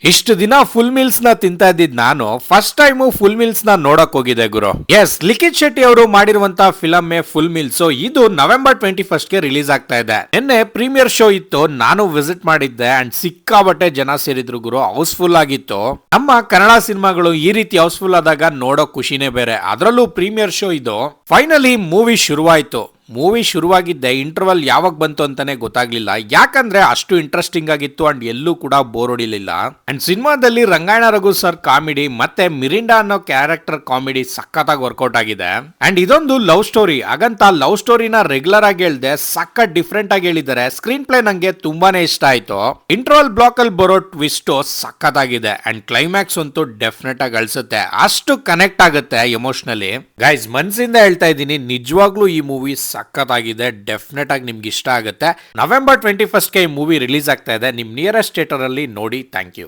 ಇಷ್ಟು ದಿನ full meals ನ ತಿಂತಾ ಇದ್ದಿದ್ ನಾನು ಫಸ್ಟ್ ಟೈಮ್ ಫುಲ್ ಮೀಲ್ಸ್ ನ ನೋಡಕ್ ಹೋಗಿದೆ ಗುರು. ಎಸ್, ಲಿಖಿತ್ ಶೆಟ್ಟಿ ಅವರು ಮಾಡಿರುವಂತ ಫಿಲಮ್ ಫುಲ್ ಮೀಲ್ಸ್ ಇದು ನವೆಂಬರ್ 21 ಗೆ ರಿಲೀಸ್ ಆಗ್ತಾ ಇದೆ. ನಿನ್ನೆ ಪ್ರೀಮಿಯರ್ ಶೋ ಇತ್ತು, ನಾನು ವಿಸಿಟ್ ಮಾಡಿದ್ದೆ ಅಂಡ್ ಸಿಕ್ಕಾಬಟ್ಟೆ ಜನ ಸೇರಿದ್ರು ಗುರು. ಹೌಸ್ಫುಲ್ ಆಗಿತ್ತು. ನಮ್ಮ ಕನ್ನಡ ಸಿನಿಮಾಗಳು ಈ ರೀತಿ ಹೌಸ್ಫುಲ್ ಆದಾಗ ನೋಡೋ ಖುಷಿನೇ ಬೇರೆ. ಅದರಲ್ಲೂ ಪ್ರೀಮಿಯರ್ ಶೋ ಇದು. ಫೈನಲಿ ಮೂವಿ ಶುರುವಾಯ್ತು. ಮೂವಿ ಶುರುವಾಗಿದ್ದೆ, ಇಂಟರ್ವಲ್ ಯಾವಾಗ ಬಂತು ಅಂತಾನೆ ಗೊತ್ತಾಗ್ಲಿಲ್ಲ. ಯಾಕಂದ್ರೆ ಅಷ್ಟು ಇಂಟ್ರೆಸ್ಟಿಂಗ್ ಆಗಿತ್ತು ಅಂಡ್ ಎಲ್ಲೂ ಕೂಡ ಬೋರ್ ಹೊಡಿಲಿಲ್ಲ. ಅಂಡ್ ಸಿನಿಮಾದಲ್ಲಿ ರಂಗಾಯಣ ರಘು ಸರ್ ಕಾಮಿಡಿ ಮತ್ತೆ ಮಿರಿಂಡಾ ಅನ್ನೋ ಕ್ಯಾರೆಕ್ಟರ್ ಕಾಮಿಡಿ ಸಖತ್ತಾಗಿ ವರ್ಕೌಟ್ ಆಗಿದೆ. ಅಂಡ್ ಇದೊಂದು ಲವ್ ಸ್ಟೋರಿ. ಹಾಗಂತ ಲವ್ ಸ್ಟೋರಿನ ರೆಗ್ಯುಲರ್ ಆಗಿ ಹೇಳ್ದೆ, ಸಖತ್ ಡಿಫ್ರೆಂಟ್ ಆಗಿ ಹೇಳಿದ್ದಾರೆ. ಸ್ಕ್ರೀನ್ ಪ್ಲೇ ನಂಗೆ ತುಂಬಾನೇ ಇಷ್ಟ ಆಯ್ತು. ಇಂಟರ್ವಲ್ ಬ್ಲಾಕ್ ಅಲ್ಲಿ ಬರೋ ಟ್ವಿಸ್ಟ್ ಸಖತ್ತಾಗಿದೆ ಅಂಡ್ ಕ್ಲೈಮ್ಯಾಕ್ಸ್ ಅಂತೂ ಡೆಫಿನೆಟ್ ಆಗಿ ಅಳಿಸುತ್ತೆ. ಅಷ್ಟು ಕನೆಕ್ಟ್ ಆಗುತ್ತೆ ಎಮೋಷನಲಿ. ಗೈಸ್, ಮನ್ಸಿಂದ ಹೇಳ್ತಾ ಇದ್ದೀನಿ, ನಿಜವಾಗ್ಲೂ ಈ ಮೂವಿ ಸಖತ್ತಾಗಿದೆ. ಡೆಫಿನೆಟ್ ಆಗಿ ನಿಮ್ಗೆ ಇಷ್ಟ ಆಗುತ್ತೆ. ನವೆಂಬರ್ 21 ಗೆ ಈ ಮೂವಿ ರಿಲೀಸ್ ಆಗ್ತಾ ಇದೆ. ನಿಮ್ ನಿಯರೆಸ್ಟ್ ಥಿಯೇಟರ್ ಅಲ್ಲಿ ನೋಡಿ. Thank you.